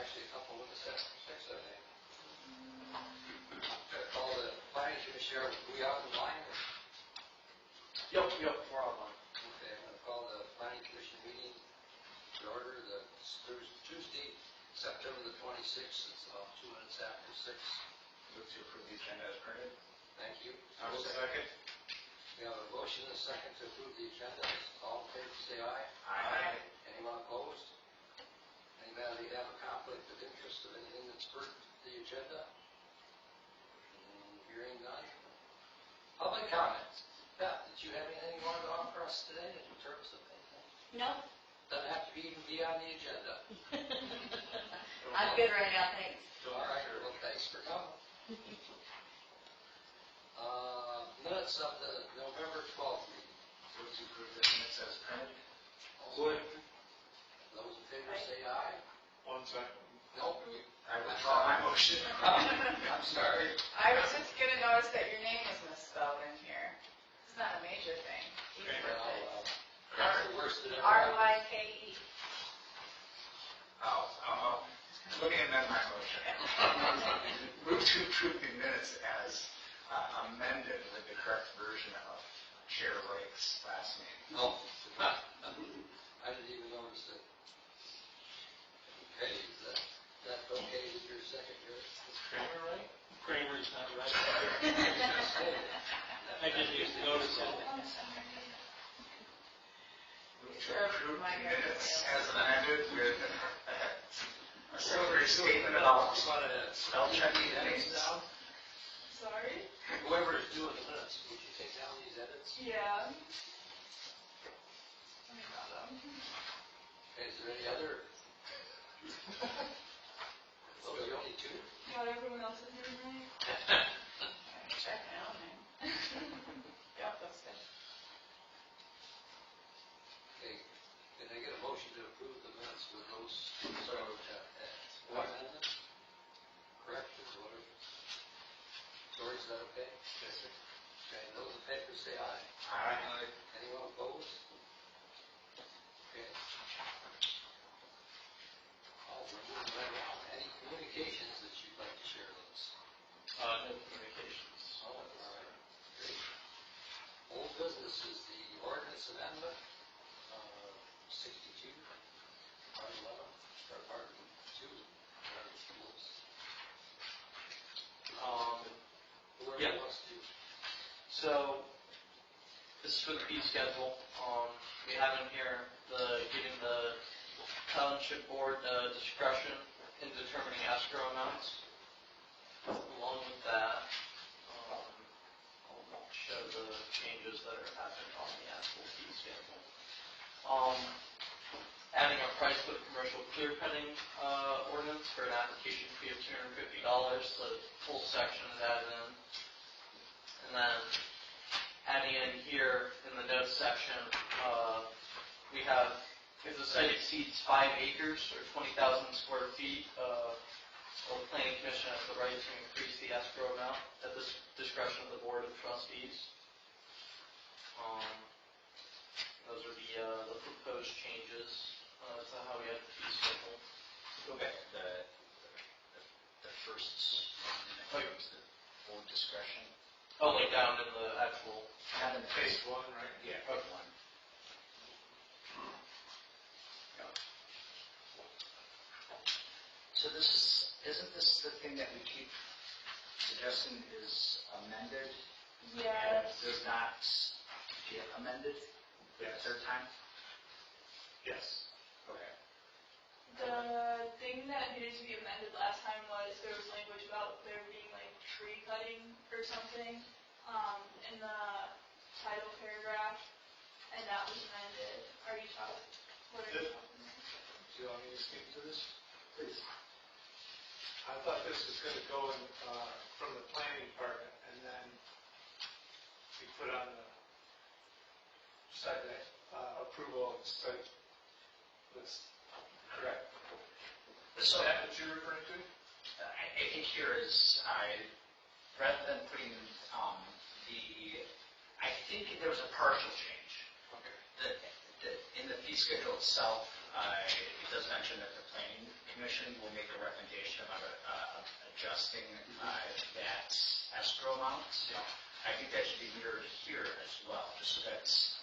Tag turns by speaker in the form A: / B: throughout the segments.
A: actually a couple with the 76, I think. Call the planning commission. Are we out in line?
B: Yep, we're online.
A: Okay, I'm going to call the planning commission meeting to order. Tuesday, September the 26th. It's about 2 minutes after 6.
C: Move to approve the agenda as printed.
A: Thank you.
C: I will second.
A: We have a motion and a second to approve the agenda. All in favor, say aye.
C: Aye.
A: Anyone opposed? Anybody have a conflict of interest of anything that's pertinent to the agenda? Hearing none. Public comments. Beth, did you have anything you wanted to offer us today in terms of anything?
D: No.
A: Doesn't have to even be on the agenda.
D: I'm good right now, thanks.
A: All right, well, thanks for coming. Minutes of the November 12th meeting.
C: Move to approve the minutes as printed.
B: Would.
A: Those in favor say aye.
B: 1 second.
A: Nope.
C: I withdraw my motion.
A: I'm sorry.
E: I was just going to notice that your name is misspelled in here. It's not a major thing.
A: That's the worst that ever
E: R-Y-K-E.
C: Let me amend my motion. Move to approve the minutes as amended with the correct version of Chair Lake's last name.
A: No. I didn't even notice it. Okay, is that okay with your secretary?
B: Is Kramer right? Kramer's not right. I didn't used to notice it.
C: Move to approve the minutes as amended with a summary statement about spell checking names.
E: Sorry?
A: Whoever is doing the minutes, would you take down these edits?
E: Yeah. Let me grab them.
A: Okay, is there any other? Those are the only two?
E: Got everyone else's name right? Check my own name. Yep, that's good.
A: Okay, can I get a motion to approve the minutes with those sort of amendments? Corrections, whatever? George, is that okay?
C: Yes, sir.
A: Okay, those in favor say aye.
C: Aye.
A: Anyone opposed? Okay. We're moving right along. Any communications that you'd like to share with us?
B: No communications.
A: Oh, all right. Great. Old business is the ordinance amendment, 62, part 11, or part 2, private schools. Whoever
B: Yeah.
A: wants to.
B: So, this is for the fee schedule. We have in here giving the township board discretion in determining escrow amounts. Along with that, I'll show the changes that are happening on the actual fee schedule. Adding a price for the commercial clear penning ordinance for an application fee of $250. The full section is added in. And then adding in here in the notes section, we have, if the site exceeds 5 acres or 20,000 square feet, the planning commission has the right to increase the escrow amount at the discretion of the board of trustees. Those are the proposed changes to how we have the fee schedule.
C: Go back to the first one. It was the board discretion.
B: Oh, like down in the actual.
C: Not in phase 1, right? Yeah, phase 1. So isn't this the thing that we keep suggesting is amended?
E: Yes.
C: And does not get amended for the third time?
B: Yes.
C: Okay.
E: The thing that needed to be amended last time was there was language about there being like tree cutting or something in the title paragraph, and that was amended. Are you talking? What are you talking about?
F: Do you want me to speak to this?
C: Please.
F: I thought this was going to go in, from the planning department and then be put on the site approval of the site list. Correct. Is
C: So
F: that what you're referring to?
C: I think here is, rather than putting I think there was a partial change.
F: Okay.
C: In the fee schedule itself, it does mention that the planning commission will make a recommendation about adjusting that escrow amount. I think that should be mirrored here as well, just so that's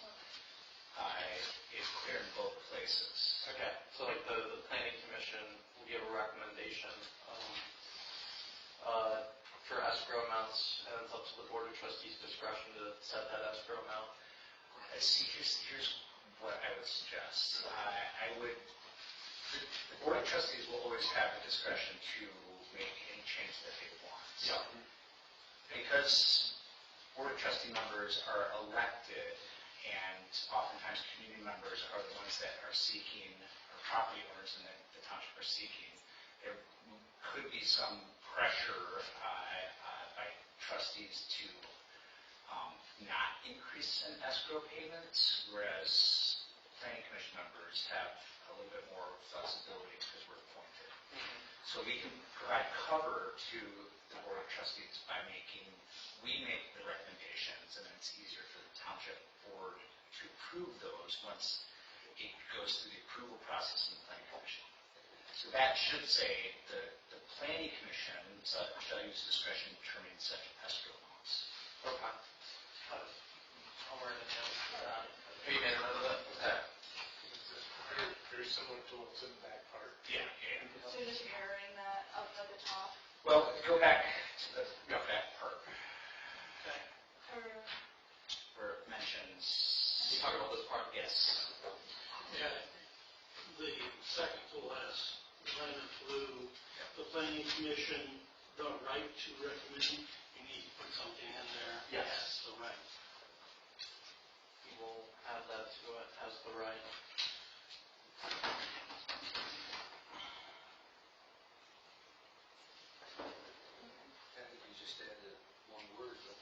C: it's clear in both places.
B: Okay, so like the planning commission will give a recommendation for escrow amounts, and it's up to the board of trustees' discretion to set that escrow amount.
C: See, here's what I would suggest. The board of trustees will always have the discretion to make any change that they want.
B: Yeah.
C: Because board of trustee members are elected, and oftentimes community members are the ones that are seeking, or property owners in the township are seeking, there could be some pressure by trustees to not increase an escrow payment, whereas planning commission members have a little bit more flexibility because we're appointed. So we can provide cover to the board of trustees by we make the recommendations, and then it's easier for the township board to approve those once it goes through the approval process in the planning commission. So that should say the planning commission shall use discretion in determining such escrow amounts.
B: Okay. I'll write it down for that. Are you made a note of that? Okay.
F: Very similar to what's in the back part.
C: Yeah.
E: So just mirroring that up at the top.
C: Well, go back to the back part
B: Okay.
C: where it mentions.
B: You talk about this part?
C: Yes.
G: Yeah, the second to last line of blue, the planning commission, the right to recommend, you need to put something in there.
B: Yes.
G: The right.
B: We will add that to it as the right.
A: I think you just added one word, but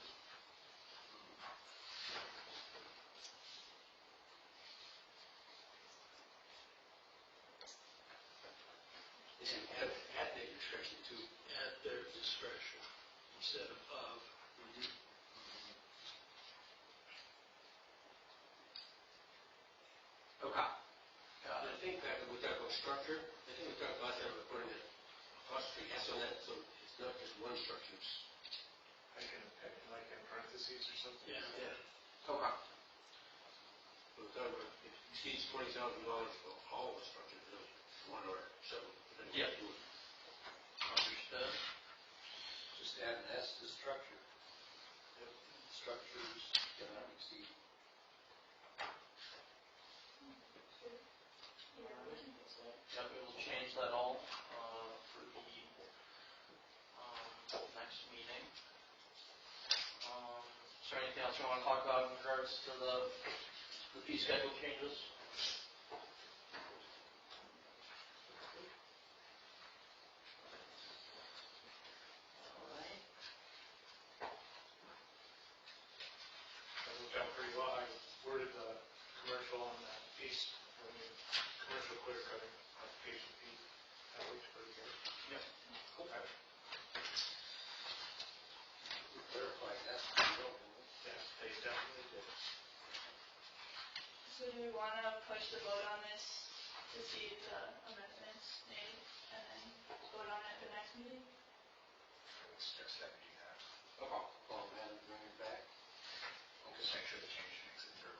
G: At their discretion too. At their discretion, instead of of.
B: Okay.
G: And I think that we talked about structure, I think we talked last time about putting an apostrophe S on that, so it's not just one structure.
F: I can like in parentheses or something.
G: Yeah.
B: Okay.
G: We're talking about, it exceeds $20,000 for all the structures, not one or several.
B: Yeah. Understood.
A: just add an S to structure. Structures cannot exceed.
B: Yep, we will change that all for the next meeting. Is there anything else you want to talk about in regards to the fee schedule changes? All right.
F: That worked out pretty well. I worded the commercial on that piece, commercial clear cutting application fee. That worked pretty good.
B: Yep.
F: Cool.
A: Clarify that.
F: Yes, they definitely did.
E: So do we want to push the vote on this to see the amendments made and then vote on it at the next meeting?
C: I would suggest that we do that.
B: Okay.
A: Call them and bring it back.
C: Just make sure the change makes it through.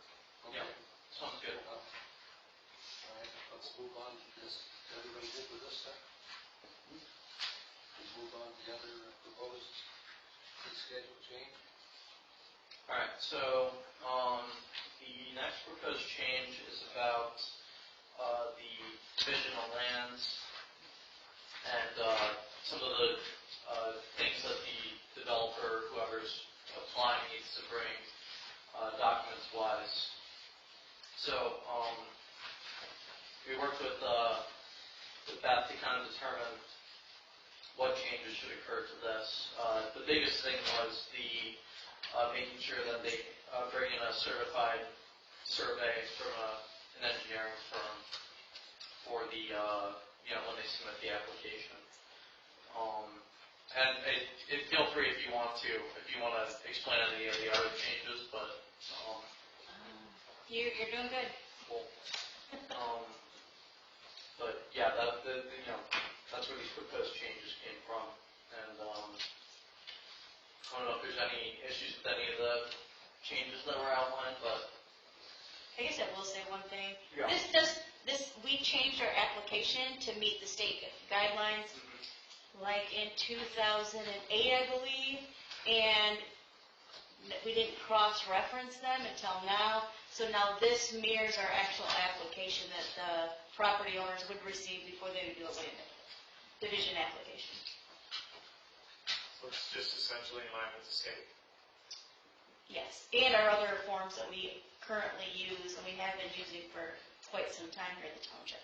B: Yeah. Sounds good.
A: All right, let's move on to this. Everybody good with this stuff? Let's move on to the other proposed fee schedule change.
B: All right, so the next proposed change is about the division of lands and some of the things that the developer, whoever's applying, needs to bring documents-wise. So we worked with Beth to kind of determine what changes should occur to this. The biggest thing was the making sure that they bring in a certified survey from an engineering firm for the, when they submit the application. And feel free if you want to explain any of the other changes, but
D: You're doing good.
B: cool. But yeah, that's where these proposed changes came from. And I don't know if there's any issues with any of the changes that were outlined, but
D: I guess I will say one thing.
B: Yeah.
D: We changed our application to meet the state guidelines, like in 2008, I believe, and we didn't cross-reference them until now. So now this mirrors our actual application that the property owners would receive before they would do a land division application.
F: So it's just essentially in line with the state.
D: Yes, and our other forms that we currently use and we have been using for quite some time here at the township.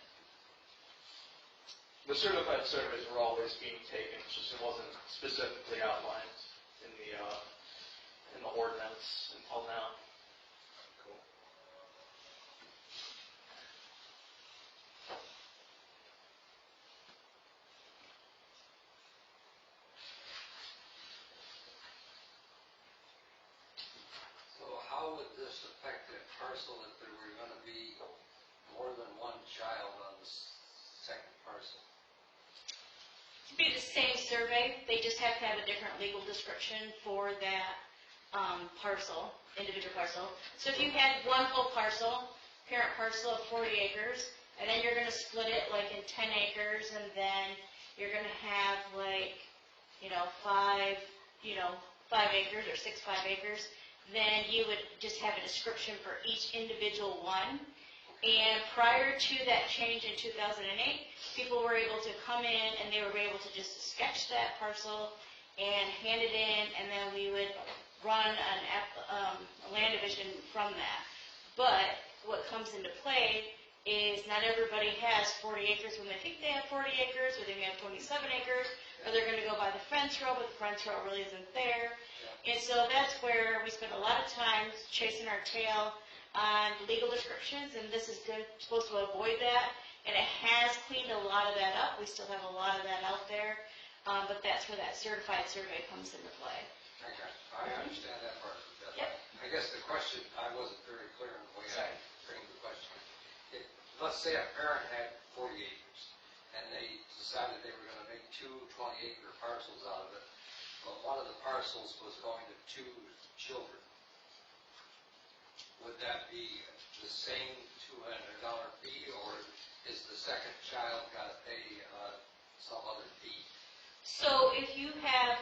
B: the certified surveys were always being taken, it's just it wasn't specifically outlined in the ordinance until now.
A: Cool. So how would this affect a parcel if there were gonna be more than one child on the second parcel?
D: It'd be the same survey, they just have to have a different legal description for that parcel, individual parcel. So if you had one full parcel, parent parcel of 40 acres, and then you're going to split it like in 10 acres, and then you're going to have like, 5 acres or 5 acres, then you would just have a description for each individual one. And prior to that change in 2008, people were able to come in and they were able to just sketch that parcel and hand it in, and then we would run a land division from that. But what comes into play is not everybody has 40 acres when they think they have 40 acres, or they may have 27 acres, or they're going to go by the fence row, but the fence row really isn't there. And so that's where we spend a lot of time chasing our tail on legal descriptions, and this is supposed to avoid that. And it has cleaned a lot of that up. We still have a lot of that out there, but that's where that certified survey comes into play.
A: Okay, I understand that part.
D: Yep.
A: I guess the question, I wasn't very clear in the way I framed the question. Let's say a parent had 40 acres, and they decided they were gonna make 2 20-acre parcels out of it, but one of the parcels was going to 2 children. Would that be the same $200 fee, or is the second child gotta pay some other fee?
D: So if you have,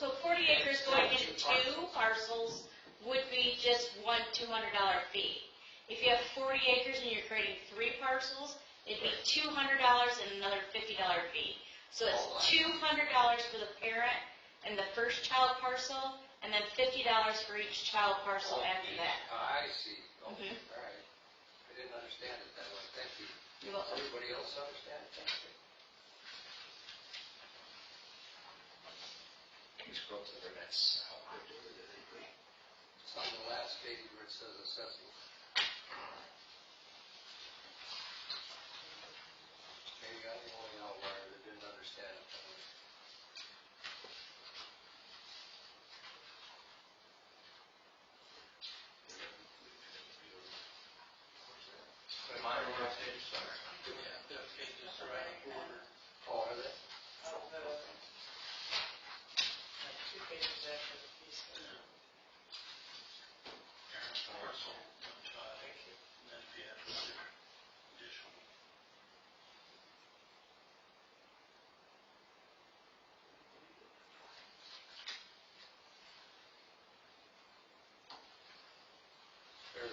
D: 40 acres going into 2 parcels would be just one $200 fee. If you have 40 acres and you're creating 3 parcels, it'd be $200 and another $50 fee. So it's $200 for the parent and the first child parcel, and then $50 for each child parcel after that.
A: I see. Okay,
D: Mhm.
A: all right. I didn't understand it that way. Thank you.
D: You're welcome.
A: Everybody else understand it? Thank you.
C: Can you scroll to the next?
A: It's on the last page where it says assessment. Maybe I'm the only outlier that didn't understand it that way.
B: Am I on the right page? Sorry.
G: The pages are out of order.
A: Oh, are they?
G: Parcel, one child, and then if you have another additional.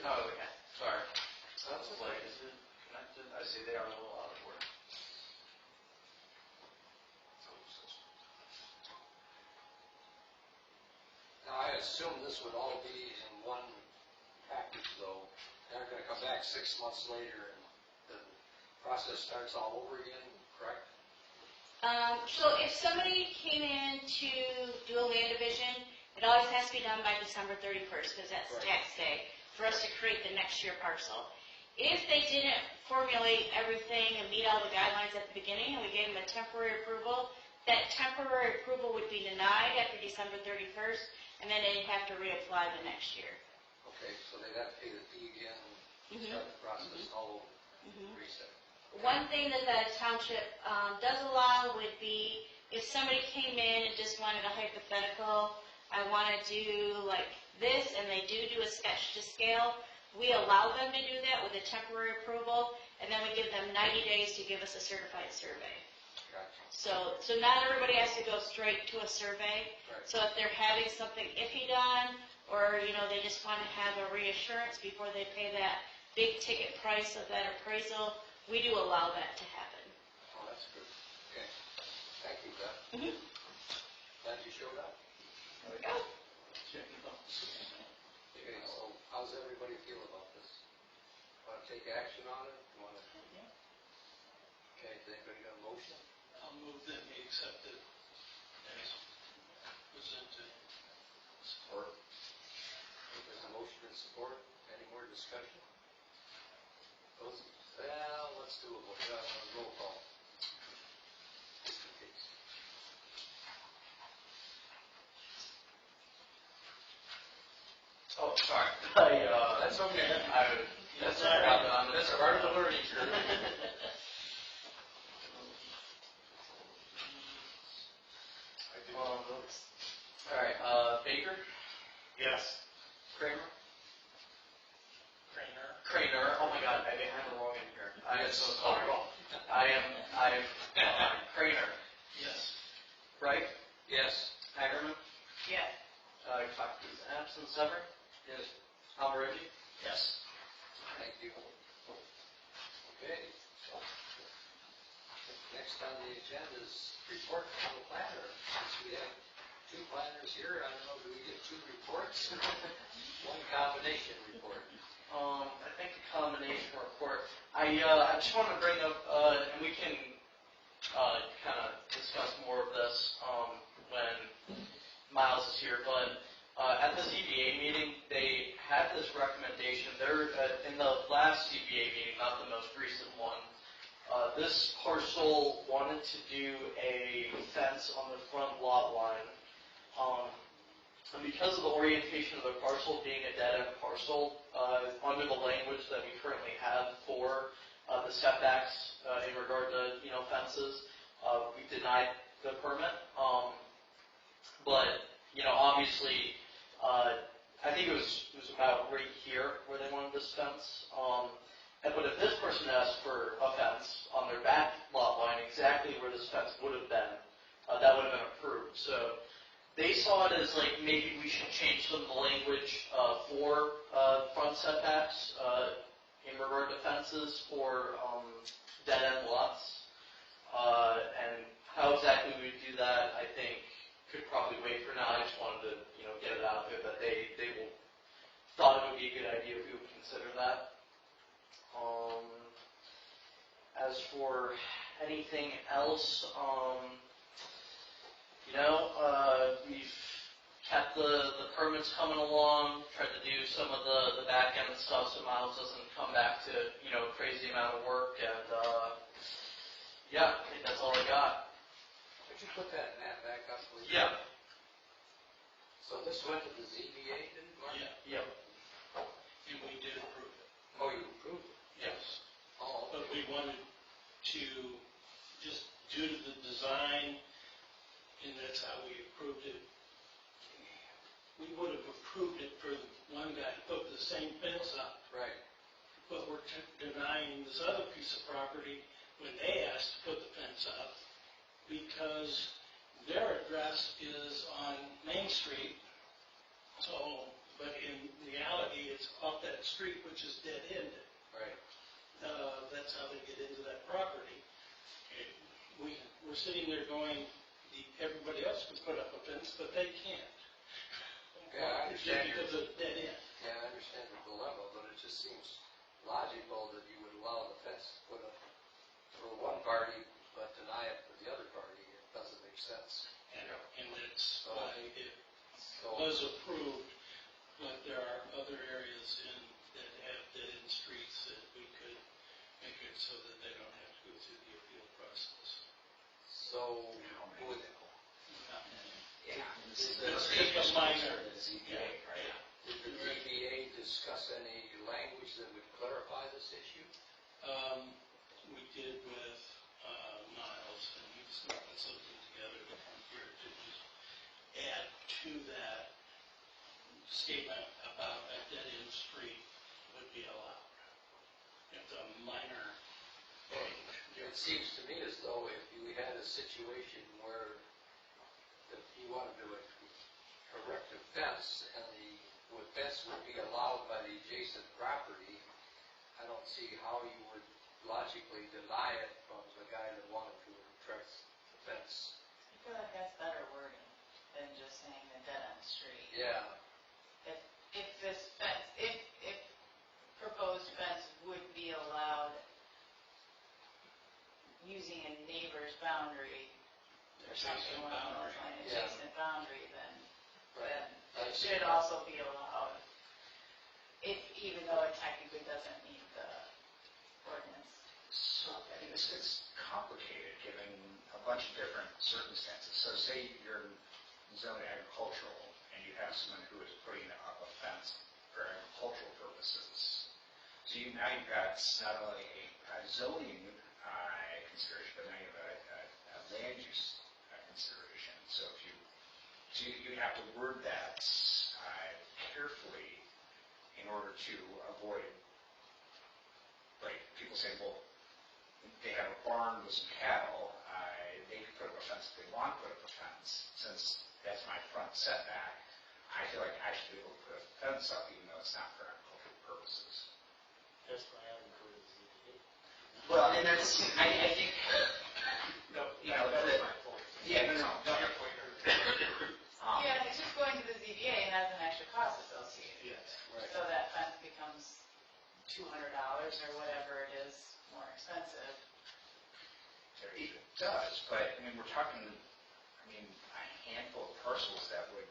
B: Oh, okay, sorry. I was like, is it connected? I see they are a little out of order.
A: Now, I assume this would all be in one package, though. They're gonna come back 6 months later, and the process starts all over again, correct?
D: So if somebody came in to do a land division, it always has to be done by December 31st, because that's
A: Right.
D: tax day, for us to create the next year parcel. If they didn't formulate everything and meet all the guidelines at the beginning, and we gave them a temporary approval, that temporary approval would be denied after December 31st, and then they'd have to reapply the next year.
A: Okay, so they'd have to pay the fee again and start the process all over, reset.
D: One thing that the township does allow would be if somebody came in and just wanted a hypothetical, I want to do like this, and they do a sketch to scale, we allow them to do that with a temporary approval, and then we give them 90 days to give us a certified survey.
A: Gotcha.
D: So not everybody has to go straight to a survey.
A: Right.
D: So if they're having something iffy done, or, they just want to have a reassurance before they pay that big ticket price of that appraisal, we do allow that to happen.
A: Oh, that's good. Okay. Thank you, Beth.
D: Mhm.
A: Glad you showed up.
D: There we go.
A: Okay, so how's everybody feel about this? Want to take action on it? Want to? Okay, has anybody got a motion?
G: I'll move that we accept it as presented.
A: Support. There's a motion and support. Any more discussion? Let's do a roll call. Just in case.
B: Oh, sorry.
A: That's okay.
B: That's all right.
A: That's a part of the learning curve.
B: All right, Baker,
C: Yes.
B: Kramer,
G: Craner.
B: Craner, oh my God, I have it wrong in here. I am so sorry. Craner,
G: Yes.
B: Wright,
A: Yes.
B: Hagerman,
D: Yes.
B: Cox is absent, Sever,
A: Yes.
B: Almaridge,
C: Yes.
A: Thank you. Okay. Next on the agenda is report from the planner. Since we have two planners here, I don't know, do we get two reports? One combination report.
B: I think a combination report. I just want to bring up, and we can kind of discuss more of this when Miles is here, but at the ZBA meeting, they had this recommendation. They're in the last ZBA meeting, not the most recent one. This parcel wanted to do a fence on the front lot line. And because of the orientation of the parcel being a dead-end parcel, under the language that we currently have for the setbacks in regard to fences, we denied the permit. But obviously, I think it was about right here where they wanted this fence. But if this person asked for a fence on their back lot line, exactly where this fence would have been, that would have been approved. So they saw it as like maybe we should change some of the language for front setbacks in regard to fences for dead-end lots. And how exactly we would do that, I think, could probably wait for now. I just wanted to get it out there that they thought it would be a good idea if we would consider that. As for anything else, we've kept the permits coming along, tried to do some of the back end stuff so Miles doesn't come back to, a crazy amount of work, and yeah, I think that's all I got.
A: Could you put that map back up, please?
B: Yeah.
A: So this went to the ZBA, didn't it, Mark?
G: Yeah.
B: Yep.
G: And we did approve it.
A: Oh, you approved it?
G: Yes.
A: Oh,
G: But we wanted to, just due to the design, and that's how we approved it. We would have approved it for the one guy to put the same fence up,
A: right.
G: but we're denying this other piece of property when they asked to put the fence up because their address is on Main Street. So, but in reality, it's off that street, which is dead-ended.
A: Right.
G: That's how they get into that property. We're sitting there going, everybody else can put up a fence, but they can't.
A: Yeah, I understand.
G: Because of dead end.
A: Yeah, I understand the dilemma, but it just seems logical that you would allow the fence to put up for one party, but deny it for the other party. It doesn't make sense.
G: And that's why it was approved, but there are other areas that have dead-end streets that we could make it so that they don't have to go through the appeal process.
A: So, would,
G: It's just a minor.
A: did the ZBA discuss any language that would clarify this issue?
G: we did with Niles, and he was going to put something together to come here to just add to that statement about a dead-end street would be allowed. It's a minor change.
A: It seems to me as though if you had a situation where you wanted to erect a fence and the fence would be allowed by the adjacent property, I don't see how you would logically deny it from the guy that wanted to erect the fence.
H: I feel like that's better wording than just saying the dead end street.
A: Yeah,
H: If this fence, if proposed fence would be allowed using a neighbor's boundary or something along those lines,
A: Yeah.
H: adjacent boundary, then
A: right.
H: it should also be allowed. Even though it technically doesn't meet the ordinance.
C: So this gets complicated given a bunch of different circumstances. So say you're in zone agricultural and you have someone who is putting up a fence for agricultural purposes. So now you've got not only a zoning consideration, but now you have a land use consideration. So you have to word that carefully in order to avoid, like people say, well, they have a barn with some cattle, they can put up a fence if they want to put up a fence. Since that's my front setback, I feel like I should be able to put a fence up even though it's not for agricultural purposes.
I: That's why I would go to the ZBA.
C: Well, and that's, I think,
F: No,
C: you know,
F: that was my point.
C: yeah, no.
F: Your point.
H: Yeah, it's just going to the ZBA has an extra cost associated.
F: Yes.
A: Right.
H: So that fence becomes $200 or whatever it is more expensive.
C: It does, but, I mean, we're talking, a handful of parcels that would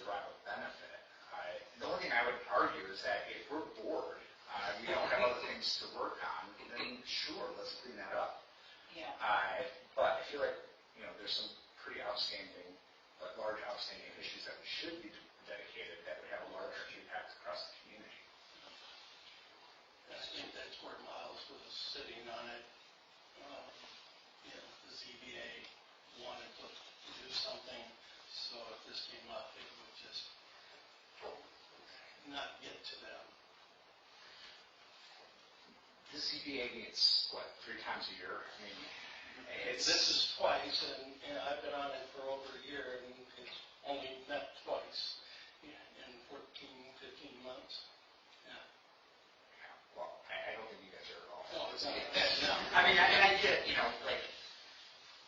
C: derive a benefit. The only thing I would argue is that if we're bored, we don't have other things to work on, then sure, let's clean that up.
H: Yeah.
C: But I feel like, there's some pretty outstanding, but large outstanding issues that we should be dedicated that would have a larger impact across the community.
G: I think that's where Miles was sitting on it. The ZBA wanted to do something, so if this came up, it would just not get to them.
C: The ZBA meets, 3 times a year?
G: This is twice, and I've been on it for over a year, and it's only met twice in 14, 15 months.
C: Well, I don't think you guys are at all.
G: No, it's not.
C: I get,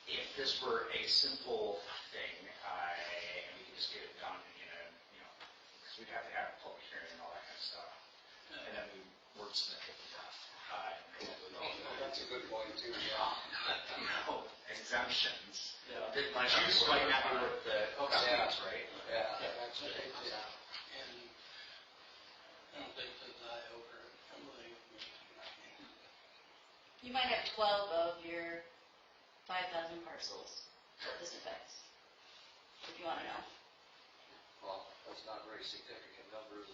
C: if this were a simple thing, and we could just get it done because we'd have to have a public hearing and all that kind of stuff. And then we wordsmith it.
A: That's a good point too.
C: Exemptions.
B: Yeah.
C: The juice might not be worth the squeeze, right?
A: Yeah, that's right, yeah.
G: And I don't think that I over Emily would be.
D: You might have 12 of your 5,000 parcels that this affects, if you want to know.
A: Well, that's not very significant numbers.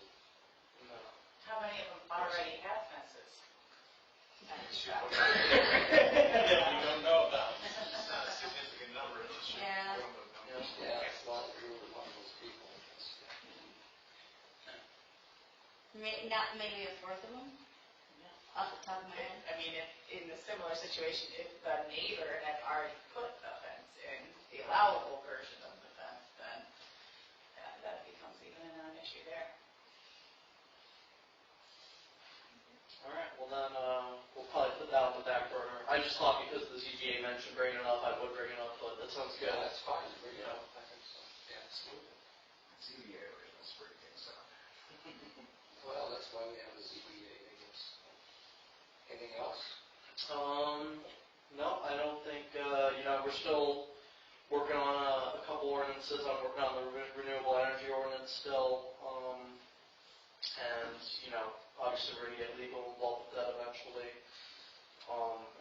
B: No.
H: How many of them already have fences?
G: Yeah, you don't know about.
F: It's not a significant number, it's just
D: Yeah.
F: a number.
A: Yeah, it's not true among those people.
D: Not maybe a fourth of them, off the top of my head.
H: I mean, if in a similar situation, if the neighbor had already put the fence in, the allowable version of the fence, then that becomes even a non-issue there.
B: All right, well then, we'll probably put that on the back burner. I just thought because the ZBA mentioned bringing it up, I would bring it up, but that sounds good.
A: Yeah, that's fine, bring it up, I think so. Yeah, absolutely.
C: ZBA ordinance for things up.
A: Well, that's why we have a ZBA, I guess. Anything else?
B: No, I don't think, we're still working on a couple ordinances. I'm working on the renewable energy ordinance still. And, obviously we're going to get legal involved with that eventually.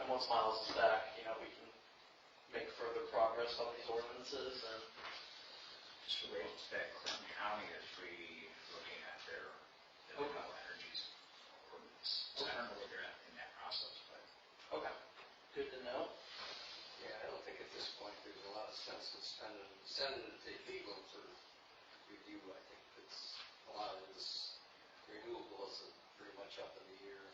B: And once Miles is back, we can make further progress on these ordinances and
C: Just related to that, Clinton County is looking at their renewable energies ordinance. So I don't know where they're at in that process, but.
B: Okay, good to know.
A: Yeah, I don't think at this point there's a lot of sense in sending it to legal for review. I think it's, a lot of this renewables are pretty much up in the air.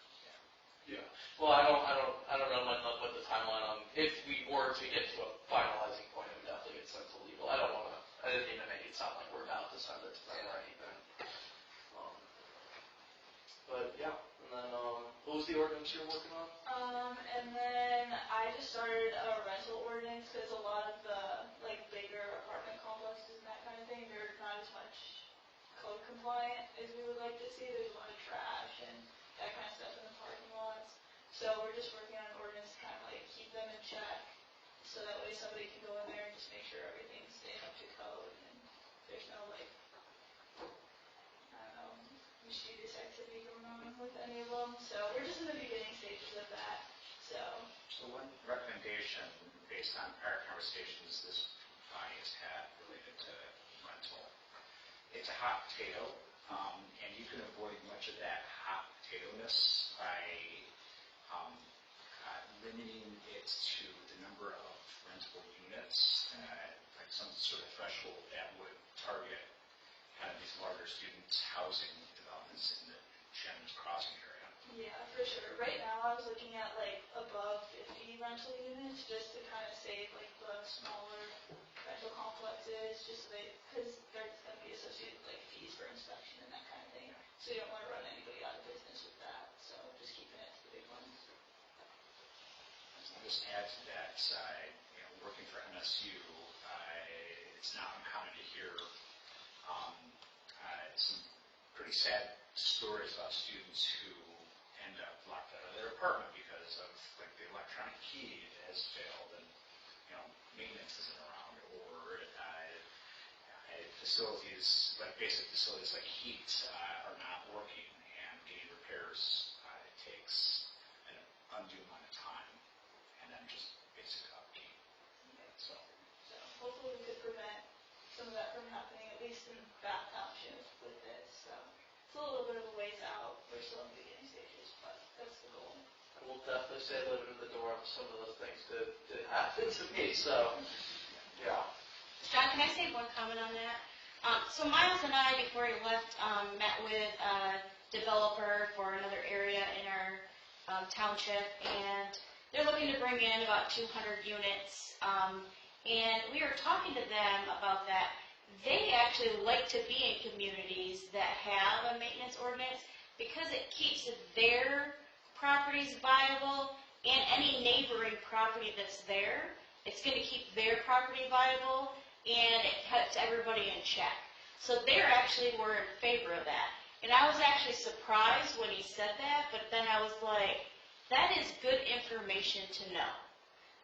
B: Yeah. Well, I don't know what the timeline on, if we were to get to a finalizing point, it would definitely get sent to legal. I didn't mean to make it sound like we're about to send it to them or anything. But yeah, and then, what was the ordinance you were working on?
E: And then I just started a rental ordinance, because a lot of the, like, bigger apartment complexes and that kind of thing, they're not as much code compliant as we would like to see. There's a lot of trash and that kind of stuff in the parking lots. So we're just working on an ordinance to kind of like keep them in check, so that way somebody can go in there and just make sure everything's staying up to code and there's no like, I don't know, mischievous activity going on with any of them. So we're just in the beginning stages of that, so.
C: So one recommendation based on our conversations this body has had related to rental, it's a hot potato, and you can avoid much of that hot potatoiness by limiting it to the number of rentable units, like some sort of threshold that would target kind of these larger student housing developments in the Shannon's Crossing area.
E: Yeah, for sure. Right now, I was looking at like above 50 rental units, just to kind of save like the smaller rental complexes, just so because there's going to be associated with like fees for inspection and that kind of thing. So you don't want to run anybody out of business with that. So just keeping it to the big ones.
C: I'll just add to that, working for MSU, it's not uncommon to hear some pretty sad stories about students who end up locked out of their apartment because of like the electronic key has failed and maintenance isn't around, or facilities like basic facilities like heat are not working, and getting repairs takes an undue amount of time, and then just basic upkeep. So
E: Hopefully we could prevent some of that from happening, at least in Bath Township with this. So it's a little bit of a ways out. We're still in the beginning stages, but that's the goal.
B: I will definitely say living in the dorm, some of those things did happen to me, so, yeah.
D: John, can I say one comment on that? So Miles and I, before he left, met with a developer for another area in our township, and they're looking to bring in about 200 units. And we were talking to them about that. They actually like to be in communities that have a maintenance ordinance because it keeps their properties viable and any neighboring property that's there. It's going to keep their property viable, and it keeps everybody in check. So they're actually were in favor of that. And I was actually surprised when he said that, but then I was like, that is good information to know.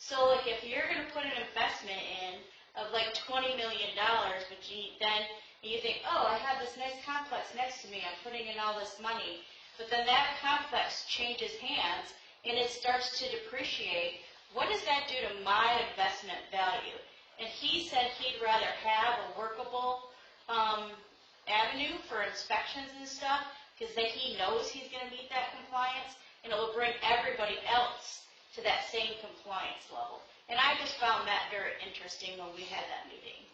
D: So like if you're going to put an investment in of like $20 million, but then you think, oh, I have this nice complex next to me, I'm putting in all this money, but then that complex changes hands and it starts to depreciate, what does that do to my investment value? And he said he'd rather have a workable avenue for inspections and stuff, because then he knows he's going to meet that compliance, and it will bring everybody else to that same compliance level. And I just found that very interesting when we had that meeting.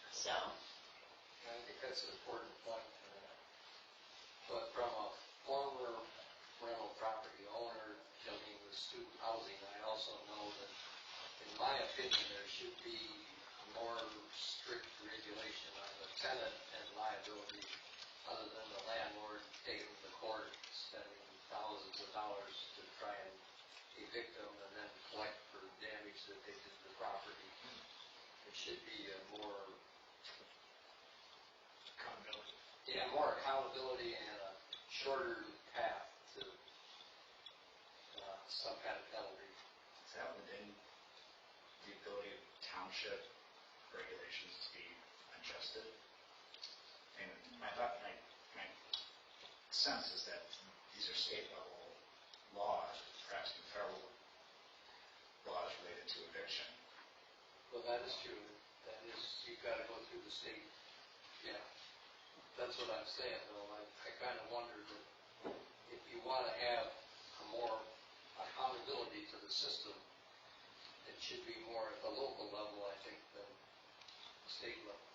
D: So.
A: I think that's an important point. But from a former rental property owner dealing with student housing, I also know that, in my opinion, there should be more strict regulation on the tenant and liability, other than the landlord taking the court, spending thousands of dollars to try and evict them and then collect for damage that they did to the property. It should be a more
F: Accountability.
A: Yeah, more accountability and a shorter path to some kind of penalty.
C: is that within the ability of township regulations to be adjusted? And my sense is that these are state level laws, perhaps even federal laws related to eviction.
A: Well, that is true. That is, you've got to go through the state. Yeah, that's what I'm saying, though. I kind of wonder that if you want to have a more accountability to the system, it should be more at the local level, I think, than state level.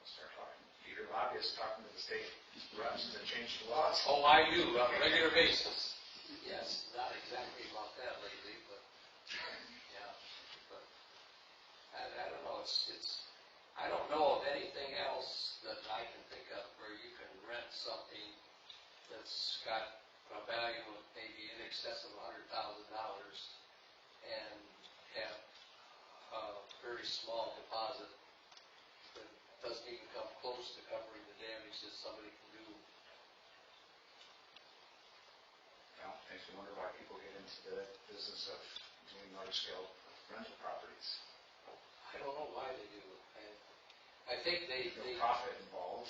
C: Start talking, Peter Lobbyist talking to the state reps to change the laws.
A: Oh, I do, on a regular basis. Yes, not exactly about that lately, but, yeah, but, I don't know, I don't know of anything else that I can think of where you can rent something that's got a value of maybe in excess of $100,000 and have a very small deposit that doesn't even come close to covering the damage that somebody can do.
C: Well, makes me wonder why people get into the business of doing large-scale rental properties.
A: I don't know why they do it. I think they
C: No profit involved.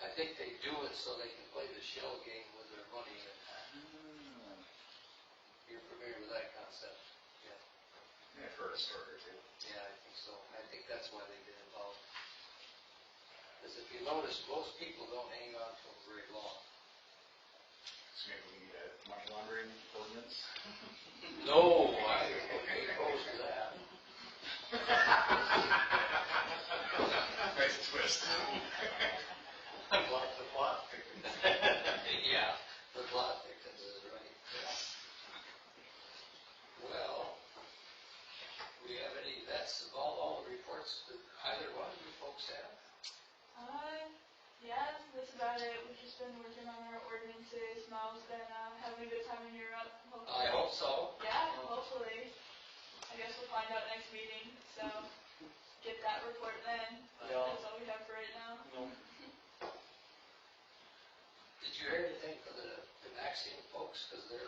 A: I think they do it so they can play the shell game with their money. You're familiar with that concept? Yeah.
C: Yeah, I've heard a story or two.
A: Yeah, I think so. I think that's why they get involved. Because if you notice, most people don't hang on to them very long.
C: So maybe we need a money laundering ordinance?
A: No, I would be opposed to that.
C: Nice twist.
A: The plot thickens. Yeah, the plot thickens is right. Well, we have any, that's all the reports that either one of you folks have?
E: Yeah, that's about it. We've just been working on our ordinances. Mel's been having a good time in Europe.
A: I hope so.
E: Yeah, hopefully. I guess we'll find out next meeting, so get that report then.
B: Yeah.
E: That's all we have for right now.
A: Did you hear anything from the Maxine folks? Because their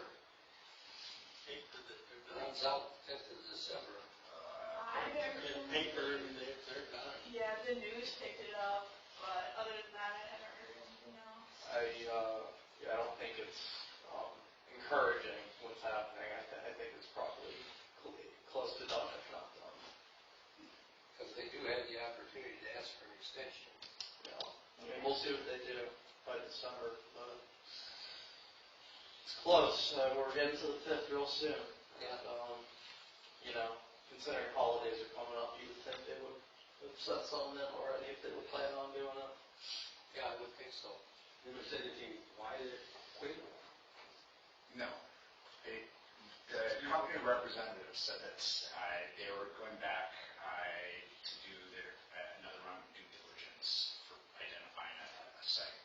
A: runs out 5th of December.
E: I haven't
G: In
E: heard.
G: paper, they're done.
E: Yeah, the news picked it up, but other than that, I haven't heard anything else.
B: I don't think it's encouraging what's happening. I think it's probably close to done, if not done.
A: Because they do have the opportunity to ask for an extension.
B: I mean, we'll see what they do by December, but it's close. We're getting to the 5th real soon.
A: Yeah.
B: And, considering holidays are coming up, you would think they would have set something in already if they were planning on doing it.
A: Yeah, I would think so.
I: Never said anything, why did it quit?
C: No. The company representative said that they were going back to do another round of due diligence for identifying a site,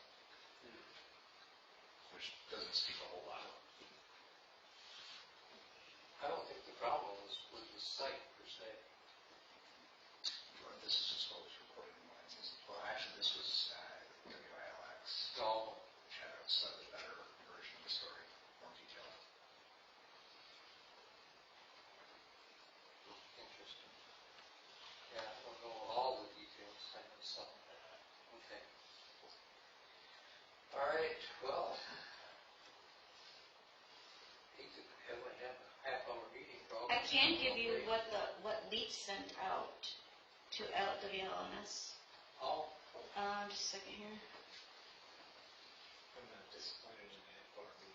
C: which doesn't speak a whole lot.
A: I don't think the problem was with the site per se.
C: This is just what was reported in Lansing. Well, actually, this was WILX,
A: No,
C: which had a slightly better version of the story, more detailed.
A: interesting. Yeah, I don't know all the details. I know some. Okay. All right, well, hate to have a half-hour meeting, probably.
D: I can give you what Leach sent out to WLNS.
A: Oh,
D: Just a second here.
F: I'm not disappointed in that for me.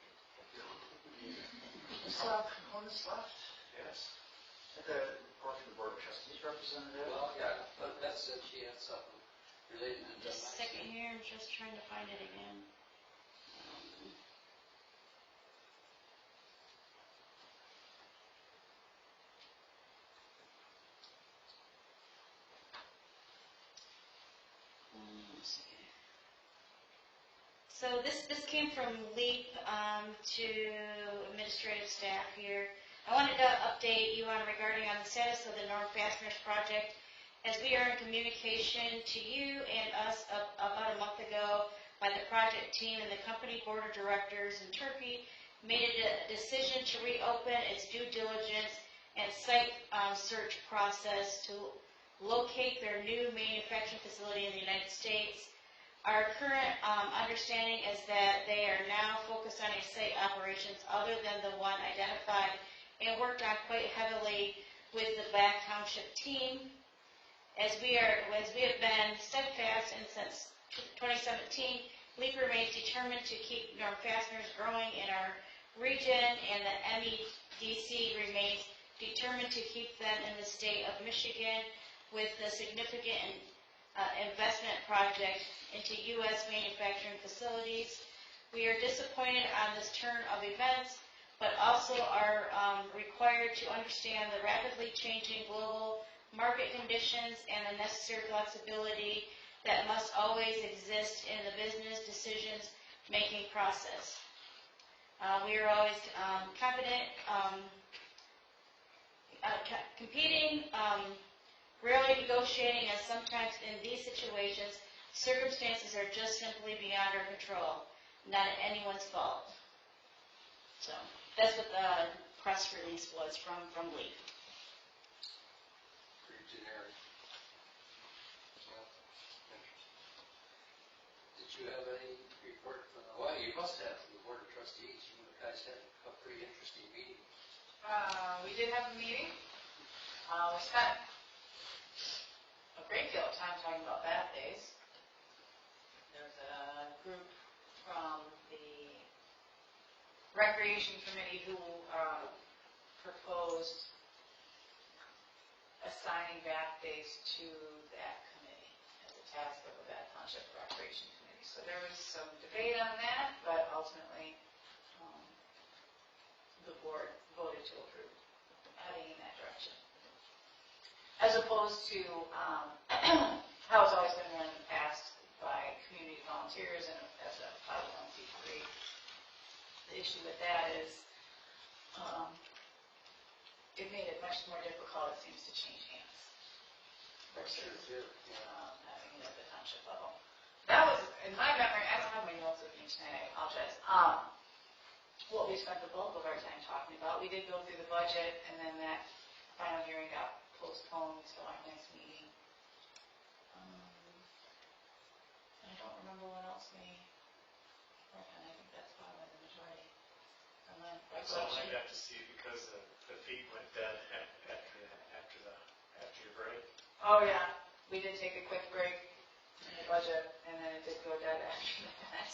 C: We still have components left?
A: yes.
C: The report from the Board of Trustees representative?
A: Well, yeah, but that's it. She had something related to
D: Just a second
A: Maxine.
D: here, I'm just trying to find it again. Let's see. So this came from LEAP to administrative staff here. I wanted to update you on regarding on the status of the Norm Fasteners project, as we are in communication to you and us about a month ago by the project team and the company board of directors in Turkey made a decision to reopen its due diligence and site search process to locate their new manufacturing facility in the United States. Our current understanding is that they are now focused on a site operations other than the one identified and worked on quite heavily with the Black Township team. As we have been steadfast and since 2017, LEAP remains determined to keep Norm Fasteners growing in our region, and the MEDC remains determined to keep them in the state of Michigan with the significant investment project into U.S. manufacturing facilities. We are disappointed on this turn of events, but also are required to understand the rapidly changing global market conditions and the necessary flexibility that must always exist in the business decisions-making process. We are always confident, competing, rarely negotiating, and sometimes in these situations, circumstances are just simply beyond our control, not anyone's fault. So that's what the press release was from Lee.
A: Pretty generic. Well, did you have any report from the, well, you must have from the Board of Trustees. You guys had a pretty interesting meeting.
H: We did have a meeting. We spent a great deal of time talking about bath days. There's a group from the Recreation Committee who proposed assigning bath days to that committee as a task of the Bath Township Recreation Committee. So there was some debate on that, but ultimately the board voted to approve heading in that direction. As opposed to how it's always been run in the past by community volunteers and as a 501c3. The issue with that is it made it much more difficult, it seems, to change hands versus having it at the township level. That was, in my memory, I don't have my notes with me tonight, I apologize. What we spent the bulk of our time talking about. We did go through the budget, and then that final hearing got postponed to our next meeting. I don't remember what else we worked on. I think that's probably the majority. And then
F: That's all I got to see because the feed went dead after your break.
H: Oh yeah, we did take a quick break in the budget, and then it did go dead after that.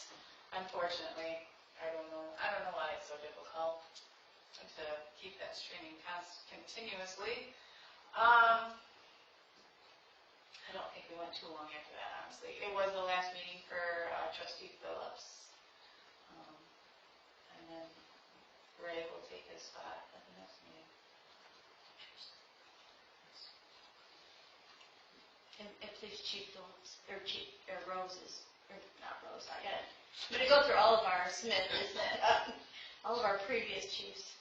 H: Unfortunately, I don't know why it's so difficult to keep that streaming continuously. I don't think we went too long after that, honestly. It was the last meeting for Trustee Phillips, and then Ray will take his spot at the next meeting.
D: And please, Chief Phillips, or Roses, or not Rose, I got it. I'm going to go through all of our Smith, all of our previous chiefs.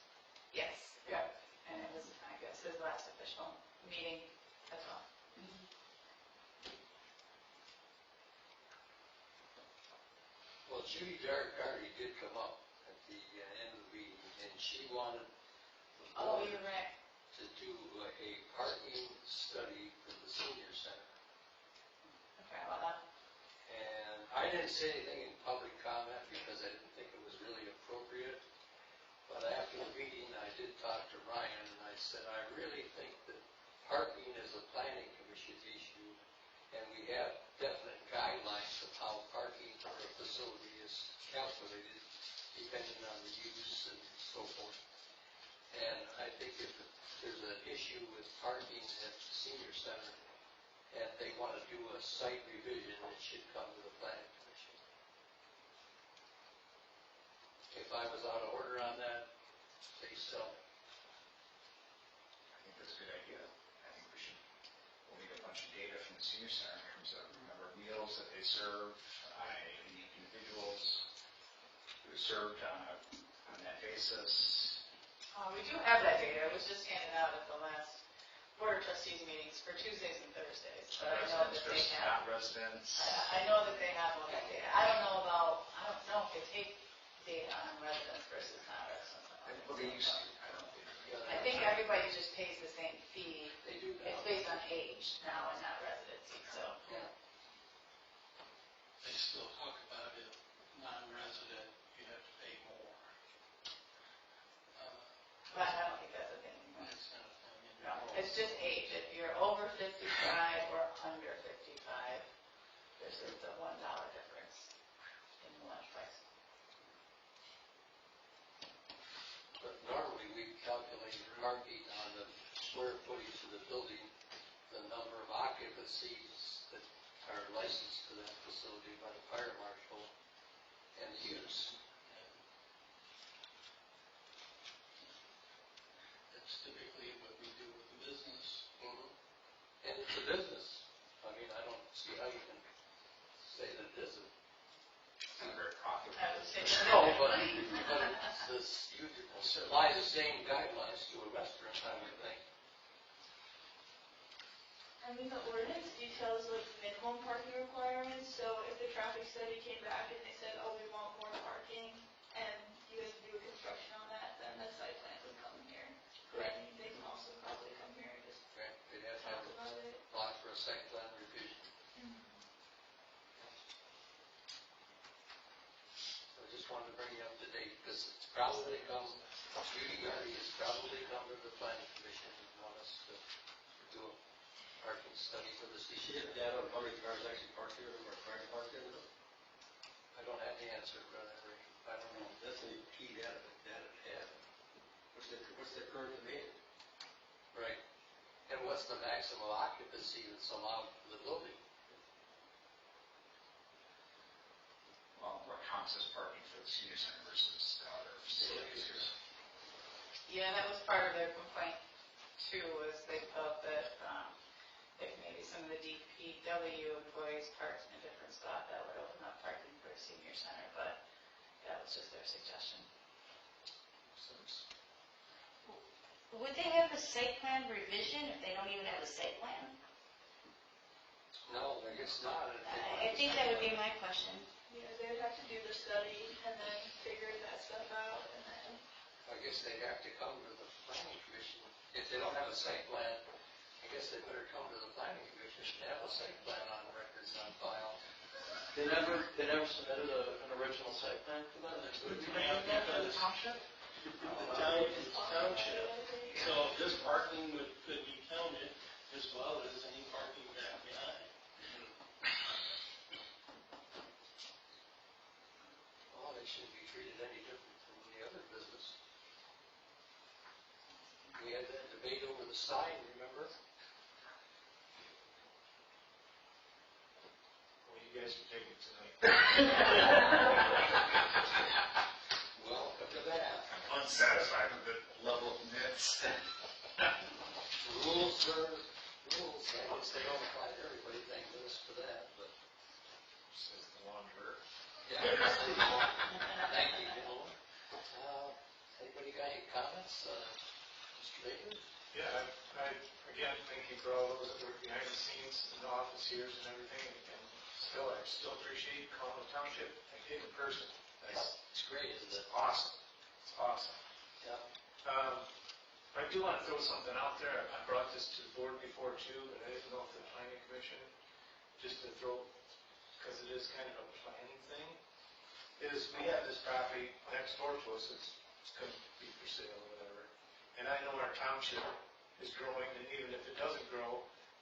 H: Yes, yeah, and it was, I guess, his last official meeting as well.
A: Well, Judy Gardy did come up at the end of the meeting, and she wanted the
H: Oh,
A: board
H: you're right.
A: to do a parking study for the senior center.
H: Okay, well, that.
A: And I didn't say anything in public comment because I didn't think it was really appropriate. But after the meeting, I did talk to Ryan, and I said, I really think that parking is a planning commission issue, and we have definite guidelines of how parking for a facility is calculated, depending on the use and so forth. And I think if there's an issue with parking at the senior center, and they want to do a site revision, it should come to the planning commission. If I was out of order on that, say so.
C: I think that's a good idea. I think we'll need a bunch of data from the senior center in terms of the number of meals that they serve, unique individuals who are served on that basis.
H: We do have that data. It was just handed out at the last Board of Trustees meetings for Tuesdays and Thursdays. But I know that they
C: Versus
H: have.
C: non-residents.
H: I know that they have all that data. I don't know if they take data on residents versus non-residents.
C: Well, they used to. I don't think.
H: I think everybody just pays the same fee.
A: They do now.
H: It's based on age now and not residency, so.
A: Yeah.
G: They still talk about it, non-resident, you have to pay more.
H: But I don't think that's a thing anymore.
G: That's not a thing.
H: No, it's just age. If you're over 55 or under 55, there's a $1 difference in the lunch price.
A: apply the same guidelines to a restaurant, I would think.
E: I mean, the ordinance details like minimum parking requirements, so if the traffic study came back and they said, oh, we want more parking, and you guys do a construction on that, then the site plan would come here.
A: Correct.
E: And they can also probably come here and just
A: Right, they'd have to
E: talk
A: have
E: about it.
A: apply for a site plan revision. I just wanted to bring you up to date, because it's probably come, UDRE has probably come to the planning commission and want us to do a parking study for the
I: You
A: city.
I: get data on how many cars actually park here or trying to park there?
A: I don't have the answer, but I don't know.
I: That's a key data to have. What's the current demand?
A: Right. And what's the maximum occupancy that's allowed for the building?
C: Well, what counts as parking for the senior center versus the other facilities here?
H: Yeah, that was part of their complaint too, was they felt that if maybe some of the DPW employees parked in a different spot, that would open up parking for a senior center, but that was just their suggestion.
D: Would they have a site plan revision if they don't even have a site plan?
A: No, I guess not.
D: I think that would be my question.
E: Yeah, they would have to do the study and then figure that stuff out, and then
A: I guess they'd have to come to the planning commission. If they don't have a site plan, I guess they better come to the planning commission and have a site plan on records on file.
B: They never submitted an original site plan for that?
G: The township? The township. So this parking could be counted as well as any parking back behind.
A: Well, they shouldn't be treated any different from any other business. We had that debate over the sign, remember?
F: Well, you guys can take it tonight.
A: Welcome to that.
C: Unsatisfied with the level of nits.
A: Rules are rules. I guess they don't apply to everybody, thank goodness for that, but.
C: Says the launderer.
A: Yeah. Thank you, gentlemen. Anybody got any comments? Mr. Baker?
F: Yeah, I, again, thank you for all those that work behind the scenes in the office here and everything, and I still appreciate calling the township, I did in person.
A: It's great, isn't it?
F: Awesome. It's awesome.
A: Yeah.
F: I do want to throw something out there. I brought this to the board before too, but I didn't know if the planning commission, just to throw, because it is kind of a planning thing, is we have this property next door to us that's going to be for sale or whatever. And I know our township is growing, and even if it doesn't grow,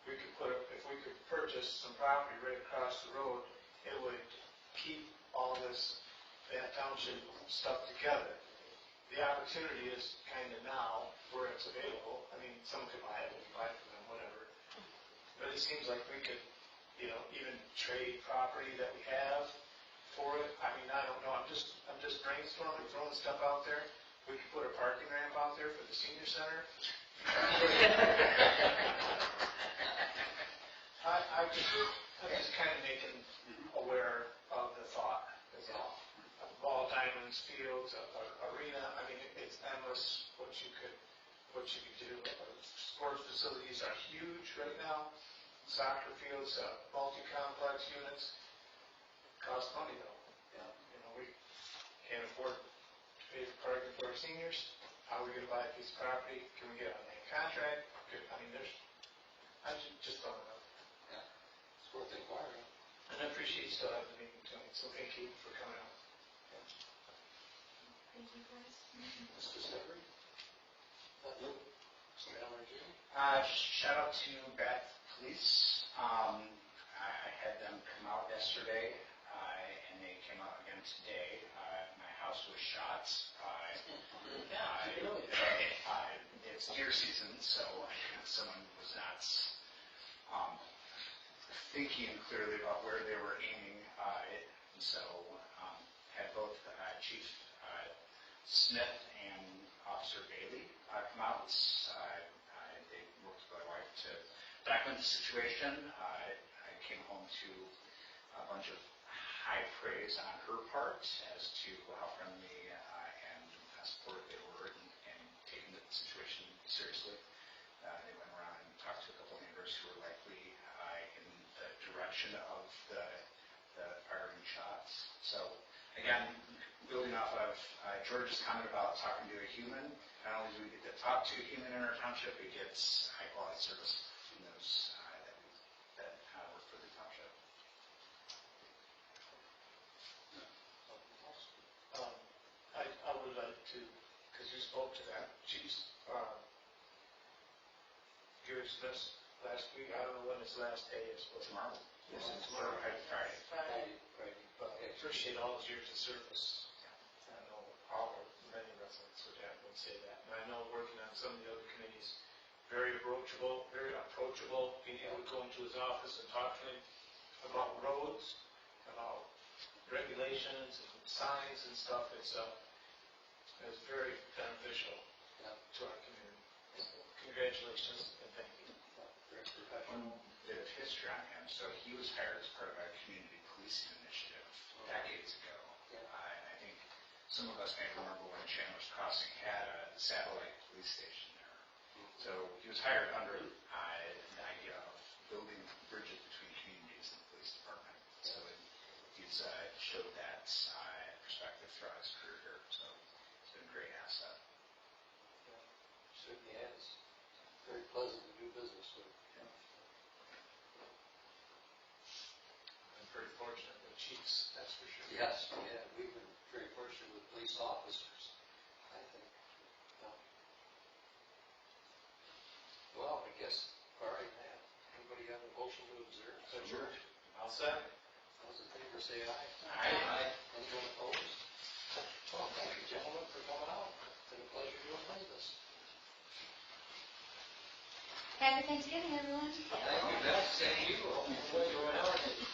F: we could if we could purchase some property right across the road, it would keep all that township stuff together. The opportunity is kind of now where it's available. I mean, someone could buy it, we can buy it from them, whatever. But it seems like we could, even trade property that we have for it. I mean, I don't know. I'm just brainstorming, throwing stuff out there. We could put a parking ramp out there for the senior center. I'm just kind of making aware of the thought. Is all. Ball diamonds, fields, arena. I mean, it's endless what you could do. Sports facilities are huge right now. Soccer fields, multi-complex units. Cost money though.
A: Yeah.
F: We can't afford to pay for parking for our seniors. How are we going to buy a piece of property? Can we get a land contract? I mean, I just thought about it.
A: Yeah. It's worth inquiring.
F: And I appreciate you still having the meeting tonight, so thank you for coming out.
E: thank you guys.
A: Mr. Severie? Nothing? Mr. Allergy?
C: Shout out to Bath Police. I had them come out yesterday, and they came out again today. My house was shot. It's deer season, so someone was not thinking clearly about where they were aiming. And so had both Chief Smith and Officer Bailey come out. They worked with my wife to document the situation. I came home to a bunch of high praise on her part as to how friendly and supported they were and taken the situation seriously. They went around and talked to a couple of neighbors who were likely in the direction of the firing shots. So again, building off of George's comment about talking to a human, not only do we get to talk to a human in our township, we get high quality service from those that work for the township.
F: I would like to, because you spoke to that, Chief's, Gary Smith last week, I don't know when his last day is, but
C: Tomorrow.
F: Yes, it's
C: Or
F: tomorrow.
C: Friday.
F: Friday. But I appreciate all his years of service. I know all or many residents would have would say that. And I know working on some of the other committees, very approachable, being able to go into his office and talk to him about roads, about regulations and signs and stuff. It's very beneficial to our community. Congratulations and thank you.
A: Very professional.
C: One bit of history on him. So he was hired as part of a community policing initiative decades ago. And I think some of us may remember when Chandler's Crossing had a satellite police station there. So he was hired under the idea of building bridges between communities and the police department. So he's showed that perspective throughout his career here. So it's been a great asset.
A: Certainly has. Very pleasant to do business with.
F: I'm pretty fortunate with Chiefs, that's for sure.
A: Yes, yeah, we've been very fortunate with police officers, I think. No. Well, I guess, all right, Matt, anybody have a motion to observe?
F: Sure. I'll second.
A: Those in favor say aye.
C: Aye.
A: Anyone opposed? Well, thank you, gentlemen, for coming out. It's been a pleasure doing business.
D: Happy Thanksgiving, everyone.
A: Thank you, Beth. Thank you. Hope you enjoy ours.